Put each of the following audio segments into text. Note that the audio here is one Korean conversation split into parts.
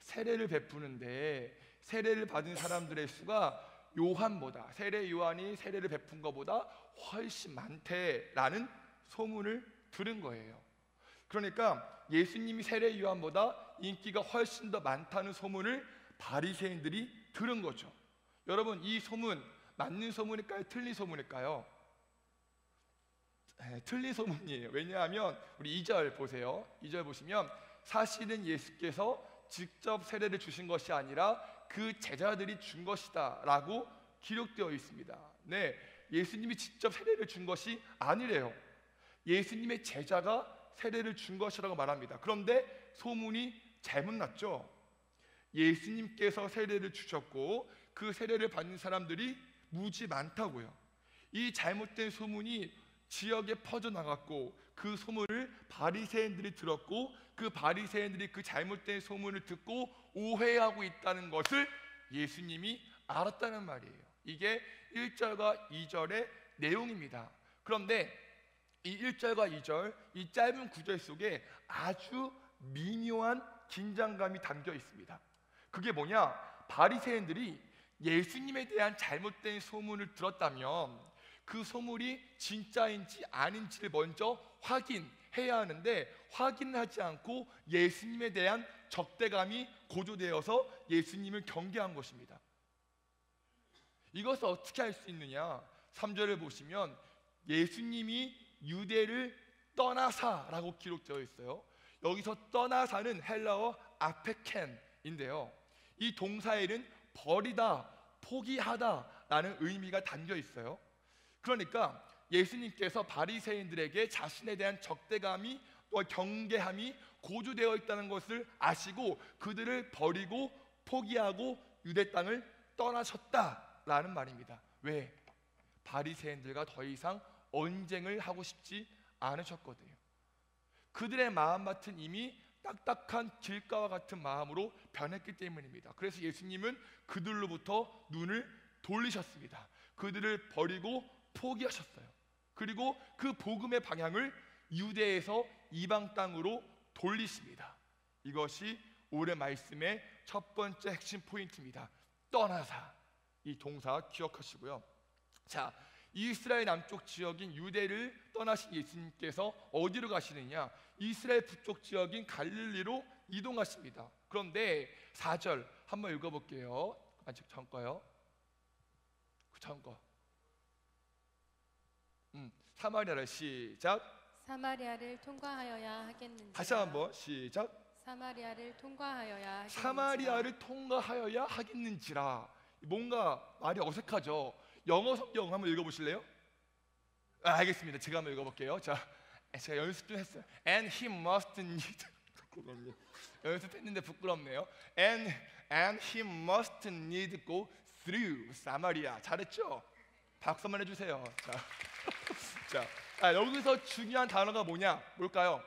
세례를 베푸는데 세례를 받은 사람들의 수가 요한보다, 세례 요한이 세례를 베푼 것보다 훨씬 많대라는 소문을 들은 거예요. 그러니까 예수님이 세례 요한보다 인기가 훨씬 더 많다는 소문을 바리새인들이 들은 거죠. 여러분, 이 소문 맞는 소문일까요? 틀린 소문일까요? 틀린 소문이에요. 왜냐하면 우리 2절 보세요. 2절 보시면 사실은 예수께서 직접 세례를 주신 것이 아니라 그 제자들이 준 것이다 라고 기록되어 있습니다. 네, 예수님이 직접 세례를 준 것이 아니래요. 예수님의 제자가 세례를 준 것이라고 말합니다. 그런데 소문이 잘못 났죠. 예수님께서 세례를 주셨고 그 세례를 받는 사람들이 무지 많다고요. 이 잘못된 소문이 지역에 퍼져나갔고 그 소문을 바리새인들이 들었고 그 바리새인들이 그 잘못된 소문을 듣고 오해하고 있다는 것을 예수님이 알았다는 말이에요. 이게 1절과 2절의 내용입니다. 그런데 이 1절과 2절, 이 짧은 구절 속에 아주 미묘한 긴장감이 담겨 있습니다. 그게 뭐냐? 바리새인들이 예수님에 대한 잘못된 소문을 들었다면 그 소문이 진짜인지 아닌지를 먼저 확인해야 하는데 확인하지 않고 예수님에 대한 적대감이 고조되어서 예수님을 경계한 것입니다. 이것을 어떻게 할 수 있느냐? 3절을 보시면 예수님이 유대를 떠나사라고 기록되어 있어요. 여기서 떠나사는 헬라어 아페켄인데요, 이 동사에는 버리다, 포기하다라는 의미가 담겨 있어요. 그러니까 예수님께서 바리새인들에게 자신에 대한 적대감이 또 경계함이 고조되어 있다는 것을 아시고 그들을 버리고 포기하고 유대 땅을 떠나셨다라는 말입니다. 왜? 바리새인들과 더 이상 언쟁을 하고 싶지 않으셨거든요. 그들의 마음밭은 이미 딱딱한 길가와 같은 마음으로 변했기 때문입니다. 그래서 예수님은 그들로부터 눈을 돌리셨습니다. 그들을 버리고 포기하셨어요. 그리고 그 복음의 방향을 유대에서 이방 땅으로 돌리십니다. 이것이 오늘 말씀의 첫 번째 핵심 포인트입니다. 떠나사, 이 동사 기억하시고요. 자, 이스라엘 남쪽 지역인 유대를 떠나신 예수님께서 어디로 가시느냐? 이스라엘 북쪽 지역인 갈릴리로 이동하십니다. 그런데 4절 한번 읽어볼게요. 아직 전 거요. 그 전 거. 사마리아를 시작. 사마리아를 통과하여야 하겠는지라. 다시 한번 시작. 사마리아를 통과하여야 하겠는지라. 사마리아를 통과하여야 하겠는지라. 뭔가 말이 어색하죠. 영어 성경 한번 읽어보실래요? 알겠습니다. 제가 한번 읽어볼게요. 자, 제가 연습 좀 했어요. And he must need. 연습했는데 부끄럽네요. And he must need go through 사마리아. 잘했죠? 박수 한번 해주세요. 자, 여기서 중요한 단어가 뭘까요?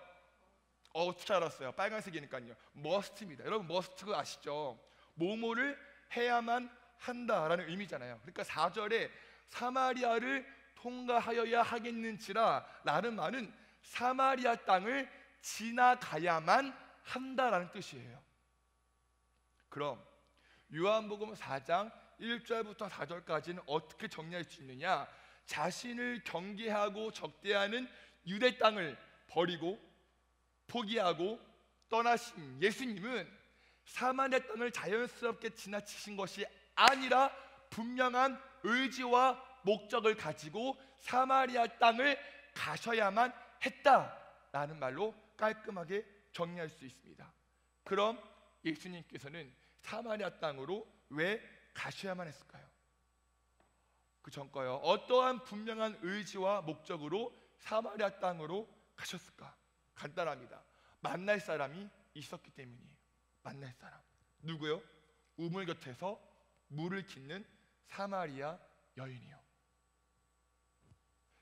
어떻게 알았어요? 빨간색이니까요. must입니다. 여러분 must가 아시죠? 뭐뭐를 해야만 한다라는 의미잖아요. 그러니까 4절에 사마리아를 통과하여야 하겠는지라 라는 말은 사마리아 땅을 지나가야만 한다라는 뜻이에요. 그럼 요한복음 4장 1절부터 4절까지는 어떻게 정리할 수 있느냐? 자신을 경계하고 적대하는 유대 땅을 버리고 포기하고 떠나신 예수님은 사마리아 땅을 자연스럽게 지나치신 것이 아니라 분명한 의지와 목적을 가지고 사마리아 땅을 가셔야만 했다라는 말로 깔끔하게 정리할 수 있습니다. 그럼 예수님께서는 사마리아 땅으로 왜 가셔야만 했을까요? 그 전 거요. 어떠한 분명한 의지와 목적으로 사마리아 땅으로 가셨을까? 간단합니다. 만날 사람이 있었기 때문이에요. 만날 사람. 누구요? 우물 곁에서 물을 깃는 사마리아 여인이요.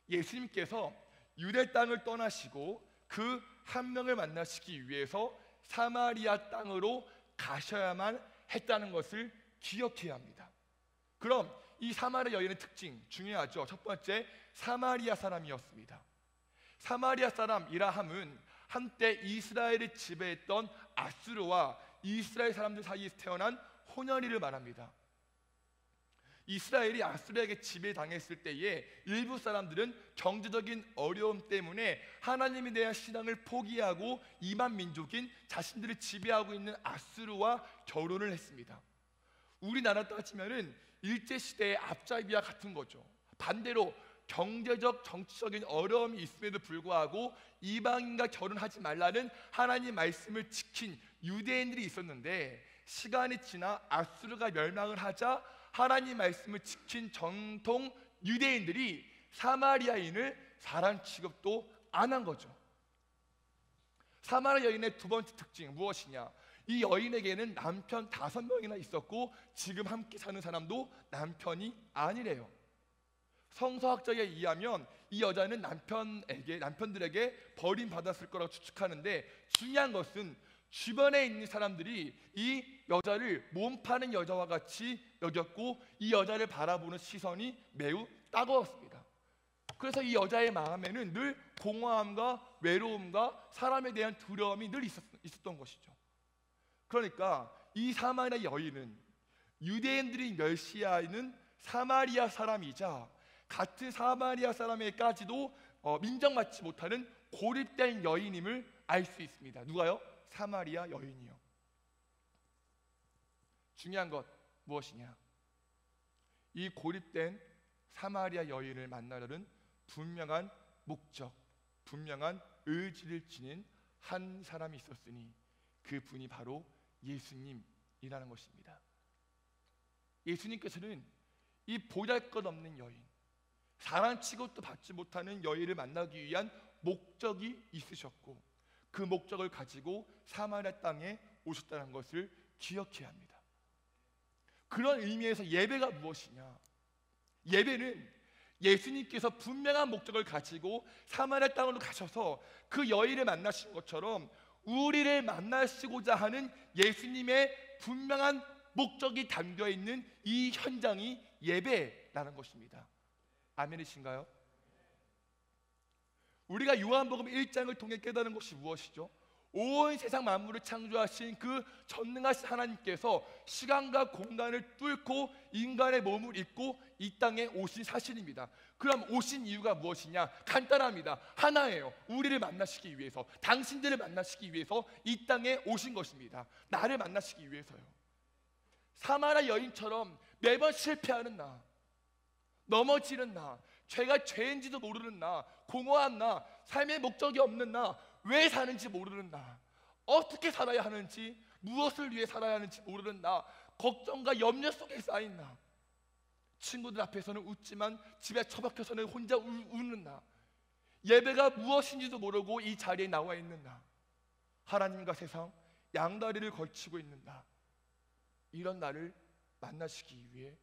예수님께서 유대 땅을 떠나시고 그 한 명을 만나시기 위해서 사마리아 땅으로 가셔야만 했다는 것을 기억해야 합니다. 그럼 이 사마리아 여인의 특징 중요하죠. 첫 번째, 사마리아 사람이었습니다. 사마리아 사람이라 함은 한때 이스라엘을 지배했던 아수르와 이스라엘 사람들 사이에서 태어난 혼혈이를 말합니다. 이스라엘이 아수르에게 지배당했을 때에 일부 사람들은 경제적인 어려움 때문에 하나님에 대한 신앙을 포기하고 이방 민족인 자신들을 지배하고 있는 아수르와 결혼을 했습니다. 우리나라 따지면은 일제시대의 앞잡이와 같은 거죠. 반대로 경제적 정치적인 어려움이 있음에도 불구하고 이방인과 결혼하지 말라는 하나님 말씀을 지킨 유대인들이 있었는데, 시간이 지나 아수르가 멸망을 하자 하나님 말씀을 지킨 정통 유대인들이 사마리아인을 사랑 취급도 안 한 거죠. 사마리아 여인의 두 번째 특징 무엇이냐? 이 여인에게는 남편 5명이나 있었고 지금 함께 사는 사람도 남편이 아니래요. 성서학자에 의하면 이 여자는 남편들에게 버림받았을 거라고 추측하는데, 중요한 것은 주변에 있는 사람들이 이 여자를 몸 파는 여자와 같이 여겼고 이 여자를 바라보는 시선이 매우 따가웠습니다. 그래서 이 여자의 마음에는 늘 공허함과 외로움과 사람에 대한 두려움이 늘 있었던 것이죠. 그러니까 이 사마리아 여인은 유대인들이 멸시하는 사마리아 사람이자 같은 사마리아 사람에게까지도 인정받지 못하는 고립된 여인임을 알 수 있습니다. 누가요? 사마리아 여인이요. 중요한 것 무엇이냐? 이 고립된 사마리아 여인을 만나려는 분명한 목적, 분명한 의지를 지닌 한 사람이 있었으니 그 분이 바로 예수님이라는 것입니다. 예수님께서는 이 보잘것없는 여인, 사랑 취급도 받지 못하는 여인을 만나기 위한 목적이 있으셨고 그 목적을 가지고 사마리아 땅에 오셨다는 것을 기억해야 합니다. 그런 의미에서 예배가 무엇이냐? 예배는 예수님께서 분명한 목적을 가지고 사마리아 땅으로 가셔서 그 여인을 만나신 것처럼 우리를 만나시고자 하는 예수님의 분명한 목적이 담겨 있는 이 현장이 예배라는 것입니다. 아멘이신가요? 우리가 요한복음 1장을 통해 깨달은 것이 무엇이죠? 온 세상 만물을 창조하신 그 전능하신 하나님께서 시간과 공간을 뚫고 인간의 몸을 입고 이 땅에 오신 사실입니다. 그럼 오신 이유가 무엇이냐? 간단합니다. 하나예요. 우리를 만나시기 위해서, 당신들을 만나시기 위해서 이 땅에 오신 것입니다. 나를 만나시기 위해서요. 사마리아 여인처럼 매번 실패하는 나, 넘어지는 나, 죄가 죄인지도 모르는 나, 공허한 나, 삶의 목적이 없는 나, 왜 사는지 모르는 나, 어떻게 살아야 하는지, 무엇을 위해 살아야 하는지 모르는 나, 걱정과 염려 속에 쌓인 나, 친구들 앞에서는 웃지만 집에 처박혀서는 혼자 우는 나, 예배가 무엇인지도 모르고 이 자리에 나와 있는 나, 하나님과 세상 양다리를 걸치고 있는 나, 이런 나를 만나시기 위해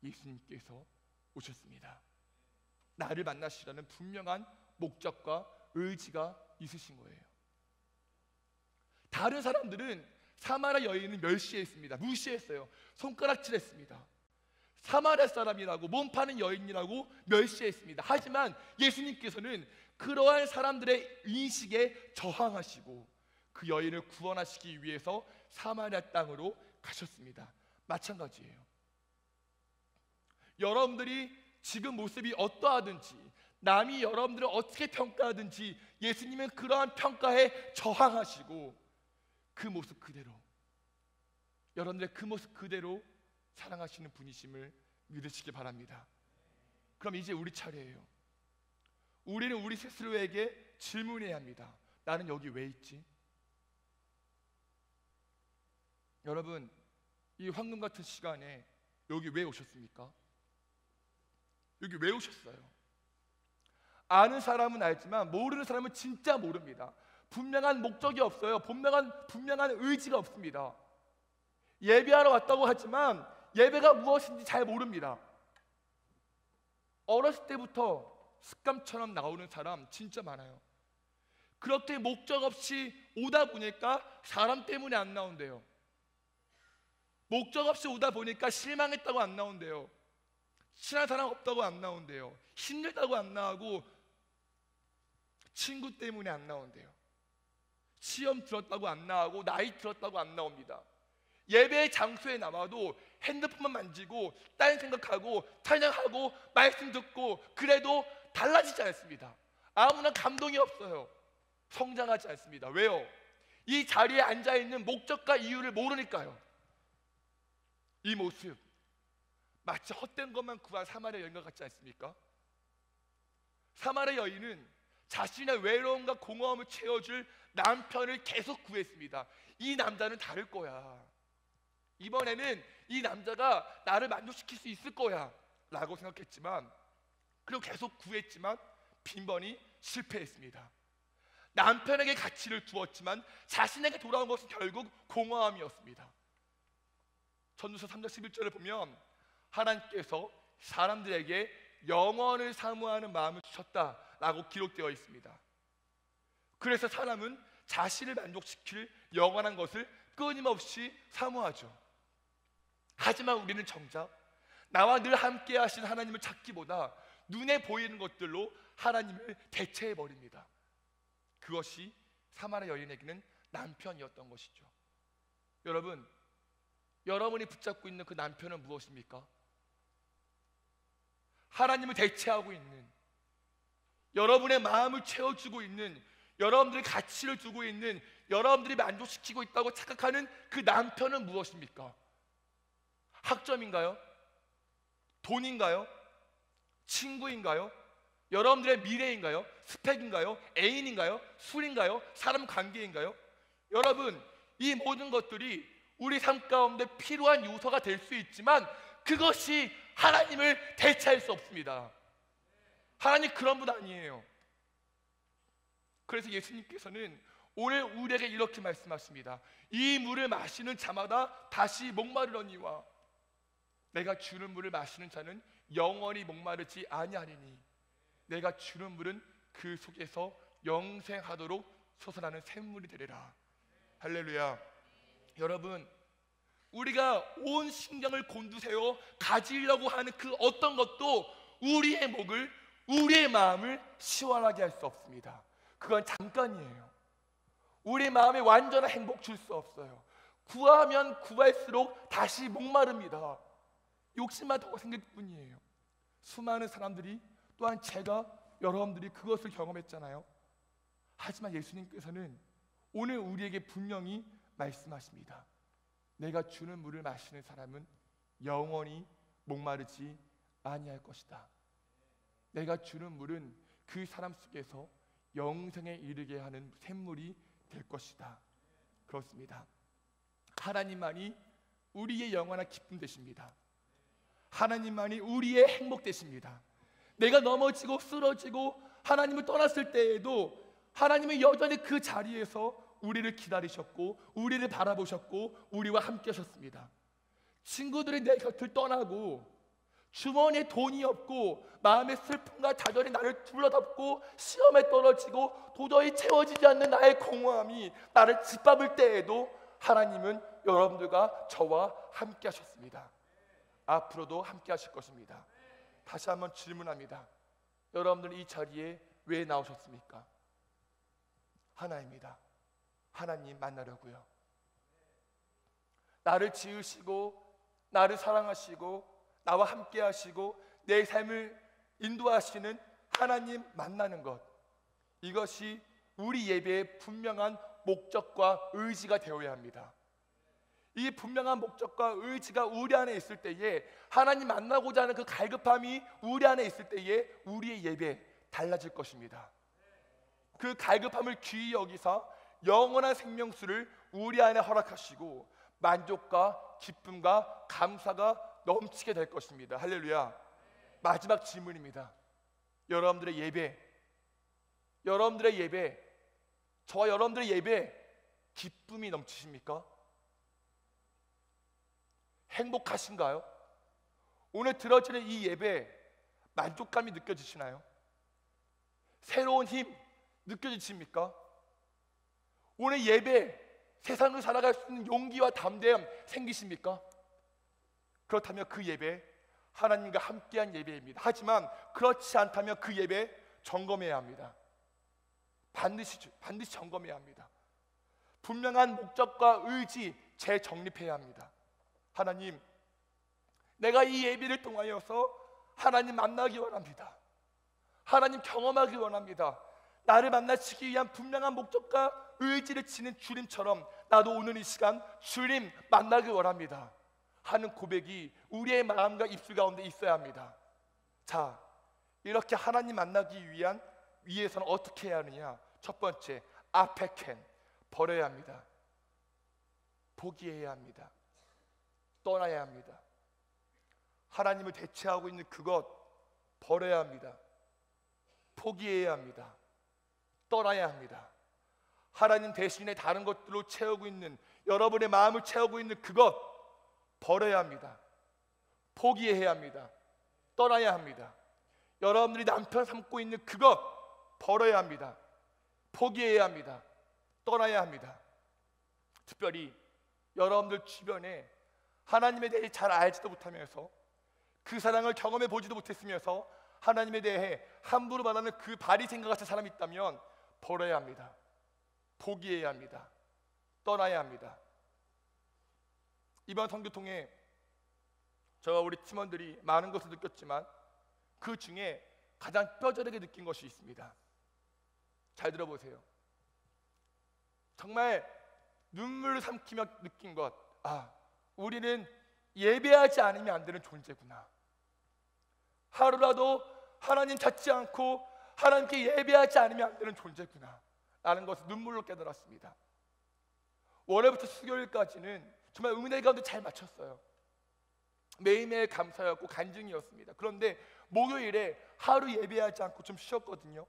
예수님께서 오셨습니다. 나를 만나시라는 분명한 목적과 의지가 있으신 거예요. 다른 사람들은 사마리아 여인을 멸시했습니다. 무시했어요. 손가락질했습니다. 사마리아 사람이라고, 몸 파는 여인이라고 멸시했습니다. 하지만 예수님께서는 그러한 사람들의 인식에 저항하시고 그 여인을 구원하시기 위해서 사마리아 땅으로 가셨습니다. 마찬가지예요. 여러분들이 지금 모습이 어떠하든지, 남이 여러분들을 어떻게 평가하든지 예수님은 그러한 평가에 저항하시고 그 모습 그대로, 여러분들의 그 모습 그대로 사랑하시는 분이심을 믿으시기 바랍니다. 그럼 이제 우리 차례예요. 우리는 우리 스스로에게 질문해야 합니다. 나는 여기 왜 있지? 여러분, 이 황금 같은 시간에 여기 왜 오셨습니까? 여기 왜 오셨어요? 아는 사람은 알지만 모르는 사람은 진짜 모릅니다. 분명한 목적이 없어요. 분명한 의지가 없습니다. 예배하러 왔다고 하지만 예배가 무엇인지 잘 모릅니다. 어렸을 때부터 습관처럼 나오는 사람 진짜 많아요. 그렇게 목적 없이 오다 보니까 사람 때문에 안 나온대요. 목적 없이 오다 보니까 실망했다고 안 나온대요. 친한 사람 없다고 안 나온대요. 힘들다고 안 나오고 친구 때문에 안 나온대요. 시험 들었다고 안 나오고 나이 들었다고 안 나옵니다. 예배 장소에 나와도 핸드폰만 만지고 딴 생각하고 찬양하고 말씀 듣고 그래도 달라지지 않습니다. 아무나 감동이 없어요. 성장하지 않습니다. 왜요? 이 자리에 앉아있는 목적과 이유를 모르니까요. 이 모습 마치 헛된 것만 구한 사마리아 여인과 같지 않습니까? 사마리아 여인은 자신의 외로움과 공허함을 채워줄 남편을 계속 구했습니다. 이 남자는 다를 거야. 이번에는 이 남자가 나를 만족시킬 수 있을 거야 라고 생각했지만, 그리고 계속 구했지만 빈번히 실패했습니다. 남편에게 가치를 두었지만 자신에게 돌아온 것은 결국 공허함이었습니다. 전도서 3장 11절을 보면 하나님께서 사람들에게 영원을 사모하는 마음을 주셨다라고 기록되어 있습니다. 그래서 사람은 자신을 만족시킬 영원한 것을 끊임없이 사모하죠. 하지만 우리는 정작 나와 늘 함께 하신 하나님을 찾기보다 눈에 보이는 것들로 하나님을 대체해버립니다. 그것이 사마리아 여인에게는 남편이었던 것이죠. 여러분, 여러분이 붙잡고 있는 그 남편은 무엇입니까? 하나님을 대체하고 있는, 여러분의 마음을 채워주고 있는, 여러분들의 가치를 두고 있는, 여러분들이 만족시키고 있다고 착각하는 그 남편은 무엇입니까? 학점인가요? 돈인가요? 친구인가요? 여러분들의 미래인가요? 스펙인가요? 애인인가요? 술인가요? 사람 관계인가요? 여러분, 이 모든 것들이 우리 삶 가운데 필요한 요소가 될 수 있지만 그것이 하나님을 대체할 수 없습니다. 하나님 그런 분 아니에요. 그래서 예수님께서는 오늘 우리에게 이렇게 말씀하십니다. 이 물을 마시는 자마다 다시 목마르려니와 내가 주는 물을 마시는 자는 영원히 목마르지 아니하리니 내가 주는 물은 그 속에서 영생하도록 솟아나는 샘물이 되리라. 할렐루야. 여러분, 우리가 온 신경을 곤두세워 가지려고 하는 그 어떤 것도 우리의 목을, 우리의 마음을 시원하게 할 수 없습니다. 그건 잠깐이에요. 우리 마음에 완전한 행복 줄 수 없어요. 구하면 구할수록 다시 목마릅니다. 욕심만 더 생길 뿐이에요. 수많은 사람들이, 또한 제가, 여러분들이 그것을 경험했잖아요. 하지만 예수님께서는 오늘 우리에게 분명히 말씀하십니다. 내가 주는 물을 마시는 사람은 영원히 목마르지 아니할 것이다. 내가 주는 물은 그 사람 속에서 영생에 이르게 하는 샘물이 될 것이다. 그렇습니다. 하나님만이 우리의 영원한 기쁨 되십니다. 하나님만이 우리의 행복 되십니다. 내가 넘어지고 쓰러지고 하나님을 떠났을 때에도 하나님은 여전히 그 자리에서 우리를 기다리셨고 우리를 바라보셨고 우리와 함께 하셨습니다. 친구들이 내 곁을 떠나고 주머니에 돈이 없고 마음의 슬픔과 좌절이 나를 둘러덮고 시험에 떨어지고 도저히 채워지지 않는 나의 공허함이 나를 짓밟을 때에도 하나님은 여러분들과 저와 함께 하셨습니다. 앞으로도 함께 하실 것입니다. 다시 한번 질문합니다. 여러분들 이 자리에 왜 나오셨습니까? 하나입니다. 하나님 만나려고요. 나를 지으시고 나를 사랑하시고 나와 함께 하시고 내 삶을 인도하시는 하나님 만나는 것, 이것이 우리 예배의 분명한 목적과 의지가 되어야 합니다. 이 분명한 목적과 의지가 우리 안에 있을 때에, 하나님 만나고자 하는 그 갈급함이 우리 안에 있을 때에 우리의 예배 달라질 것입니다. 그 갈급함을 귀히 여기사 영원한 생명수를 우리 안에 허락하시고 만족과 기쁨과 감사가 넘치게 될 것입니다. 할렐루야. 마지막 질문입니다. 여러분들의 예배, 저와 여러분들의 예배 기쁨이 넘치십니까? 행복하신가요? 오늘 들어지는 이 예배 만족감이 느껴지시나요? 새로운 힘 느껴지십니까? 오늘 예배 세상을 살아갈 수 있는 용기와 담대함 생기십니까? 그렇다면 그 예배 하나님과 함께한 예배입니다. 하지만 그렇지 않다면 그 예배 점검해야 합니다. 반드시 점검해야 합니다. 분명한 목적과 의지 재정립해야 합니다. 하나님, 내가 이 예배를 통하여서 하나님 만나기 원합니다. 하나님 경험하기 원합니다. 나를 만나시기 위한 분명한 목적과 의지를 지닌 주님처럼 나도 오늘 이 시간 주님 만나기 원합니다 하는 고백이 우리의 마음과 입술 가운데 있어야 합니다. 자, 이렇게 하나님 만나기 위해서는 어떻게 해야 하느냐? 첫 번째, 아페켄, 버려야 합니다. 포기해야 합니다. 떠나야 합니다. 하나님을 대체하고 있는 그것 버려야 합니다. 포기해야 합니다. 떠나야 합니다. 하나님 대신에 다른 것들로 채우고 있는, 여러분의 마음을 채우고 있는 그것 버려야 합니다. 포기해야 합니다. 떠나야 합니다. 여러분들이 남편 삼고 있는 그것 버려야 합니다. 포기해야 합니다. 떠나야 합니다. 특별히 여러분들 주변에 하나님에 대해 잘 알지도 못하면서 그 사랑을 경험해 보지도 못했으면서 하나님에 대해 함부로 말하는 그 바리새인과 같은 사람이 있다면 버려야 합니다. 포기해야 합니다. 떠나야 합니다. 이번 선교 통해 저와 우리 팀원들이 많은 것을 느꼈지만 그 중에 가장 뼈저리게 느낀 것이 있습니다. 잘 들어보세요. 정말 눈물을 삼키며 느낀 것, 우리는 예배하지 않으면 안 되는 존재구나. 하루라도 하나님 찾지 않고 하나님께 예배하지 않으면 안 되는 존재구나 라는 것을 눈물로 깨달았습니다. 월요일부터 수요일까지는 정말 은혜 가운데 잘 맞췄어요. 매일매일 감사였고 간증이었습니다. 그런데 목요일에 하루 예배하지 않고 좀 쉬었거든요.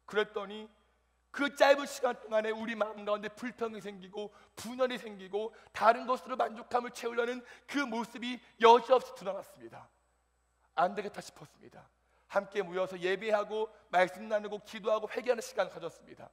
그랬더니 그 짧은 시간 동안에 우리 마음 가운데 불평이 생기고 분열이 생기고 다른 것으로 만족감을 채우려는 그 모습이 여지없이 드러났습니다. 안 되겠다 싶었습니다. 함께 모여서 예배하고 말씀 나누고 기도하고 회개하는 시간을 가졌습니다.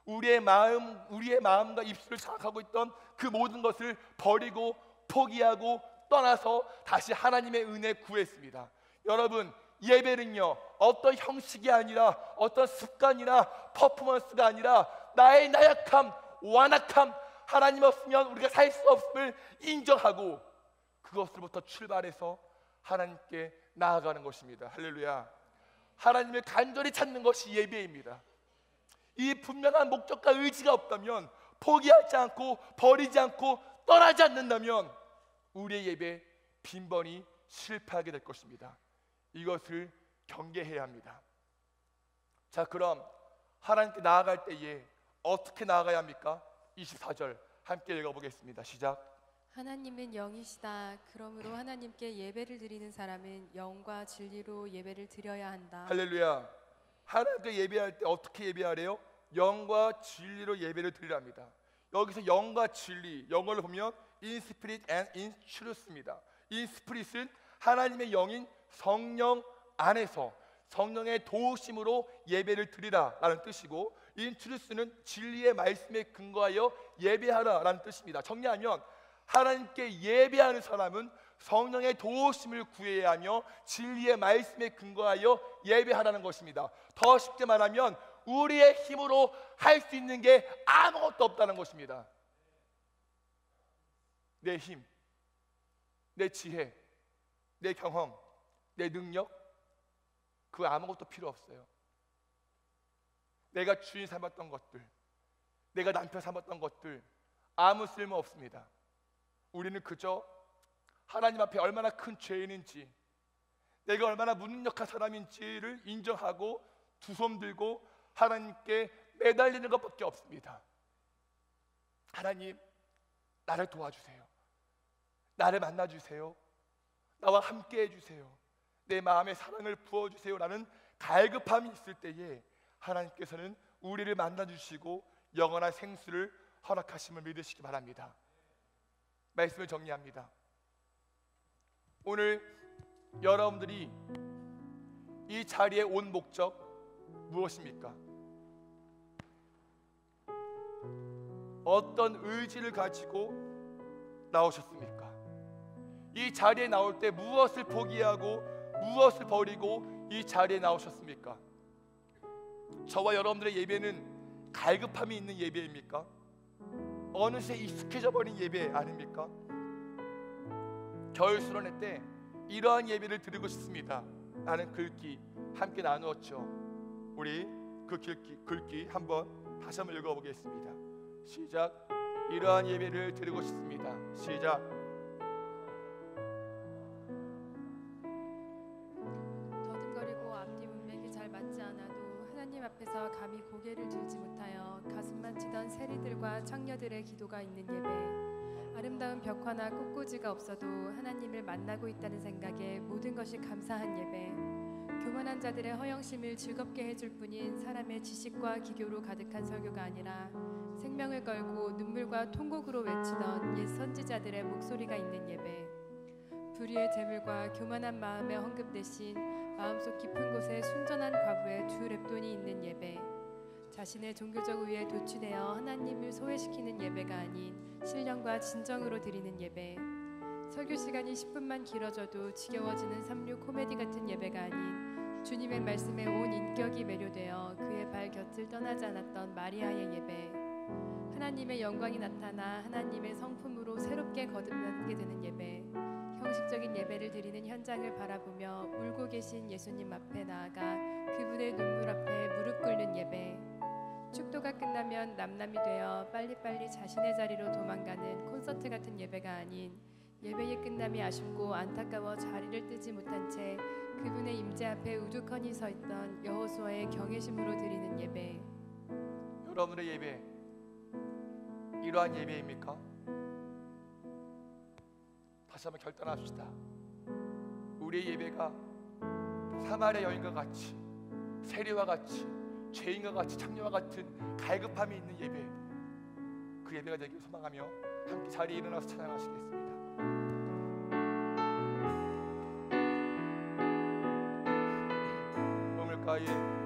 우리의 마음과 입술을 장악하고 있던 그 모든 것을 버리고 포기하고 떠나서 다시 하나님의 은혜 구했습니다. 여러분, 예배는요 어떤 형식이 아니라 어떤 습관이나 퍼포먼스가 아니라 나의 나약함, 완악함, 하나님 없으면 우리가 살 수 없음을 인정하고 그것으로부터 출발해서 하나님께 나아가는 것입니다. 할렐루야. 하나님을 간절히 찾는 것이 예배입니다. 이 분명한 목적과 의지가 없다면, 포기하지 않고 버리지 않고 떠나지 않는다면 우리의 예배 빈번히 실패하게 될 것입니다. 이것을 경계해야 합니다. 자, 그럼 하나님께 나아갈 때에 어떻게 나아가야 합니까? 24절 함께 읽어보겠습니다. 시작. 하나님은 영이시다. 그러므로 하나님께 예배를 드리는 사람은 영과 진리로 예배를 드려야 한다. 할렐루야. 하나님께 예배할 때 어떻게 예배하래요? 영과 진리로 예배를 드리랍니다. 여기서 영과 진리, 영어를 보면 in spirit and in truth입니다. in spirit은 하나님의 영인 성령 안에서 성령의 도우심으로 예배를 드리라라는 뜻이고, in truth는 진리의 말씀에 근거하여 예배하라라는 뜻입니다. 정리하면 하나님께 예배하는 사람은 성령의 도우심을 구해야 하며 진리의 말씀에 근거하여 예배하라는 것입니다. 더 쉽게 말하면 우리의 힘으로 할 수 있는 게 아무것도 없다는 것입니다. 내 힘, 내 지혜, 내 경험, 내 능력, 그 아무것도 필요 없어요. 내가 주인 삼았던 것들, 내가 남편 삼았던 것들 아무 쓸모 없습니다. 우리는 그저 하나님 앞에 얼마나 큰 죄인인지, 내가 얼마나 무능력한 사람인지를 인정하고 두 손 들고 하나님께 매달리는 것밖에 없습니다. 하나님, 나를 도와주세요. 나를 만나주세요. 나와 함께 해주세요. 내 마음에 사랑을 부어주세요 라는 갈급함이 있을 때에 하나님께서는 우리를 만나주시고 영원한 생수를 허락하심을 믿으시기 바랍니다. 말씀을 정리합니다. 오늘 여러분들이 이 자리에 온 목적 무엇입니까? 어떤 의지를 가지고 나오셨습니까? 이 자리에 나올 때 무엇을 포기하고 무엇을 버리고 이 자리에 나오셨습니까? 저와 여러분들의 예배는 갈급함이 있는 예배입니까? 어느새 익숙해져 버린 예배 아닙니까? 겨울 수련회 때 이러한 예배를 드리고 싶습니다 라는 글귀 함께 나누었죠. 우리 그 글귀 한번 다시 한번 읽어보겠습니다. 시작. 이러한 예배를 드리고 싶습니다. 시작. 더듬거리고 앞뒤 문맥이 잘 맞지 않아도 하나님 앞에서 감히 고개를 들지 못하여 가슴만 치던 세리들과 청녀들의 기도가 있는 예배, 아름다운 벽화나 꽃꽂이가 없어도 하나님을 만나고 있다는 생각에 모든 것이 감사한 예배, 교만한 자들의 허영심을 즐겁게 해줄 뿐인 사람의 지식과 기교로 가득한 설교가 아니라 생명을 걸고 눈물과 통곡으로 외치던 옛 선지자들의 목소리가 있는 예배, 불의의 재물과 교만한 마음의 헌금 대신 마음속 깊은 곳에 순전한 과부의 두 랩돈이 있는 예배, 자신의 종교적 우위에 도취되어 하나님을 소외시키는 예배가 아닌 신령과 진정으로 드리는 예배, 설교 시간이 10분만 길어져도 지겨워지는 삼류 코미디 같은 예배가 아닌 주님의 말씀에 온 인격이 매료되어 그의 발 곁을 떠나지 않았던 마리아의 예배, 하나님의 영광이 나타나 하나님의 성품으로 새롭게 거듭나게 되는 예배, 형식적인 예배를 드리는 현장을 바라보며 울고 계신 예수님 앞에 나아가 그분의 눈물 앞에 무릎 꿇는 예배, 축도가 끝나면 남남이 되어 빨리빨리 자신의 자리로 도망가는 콘서트 같은 예배가 아닌 예배의 끝남이 아쉽고 안타까워 자리를 뜨지 못한 채 그분의 임재 앞에 우두커니 서 있던 여호수아의 경외심으로 드리는 예배. 여러분의 예배 이러한 예배입니까? 다시 한번 결단합시다. 우리의 예배가 사마리아 여인과 같이, 세리와 같이, 죄인과 같이, 창녀와 같은 갈급함이 있는 예배, 그 예배가 되기를 소망하며 함께 자리에 일어나서 찬양하시겠습니다. 우물가에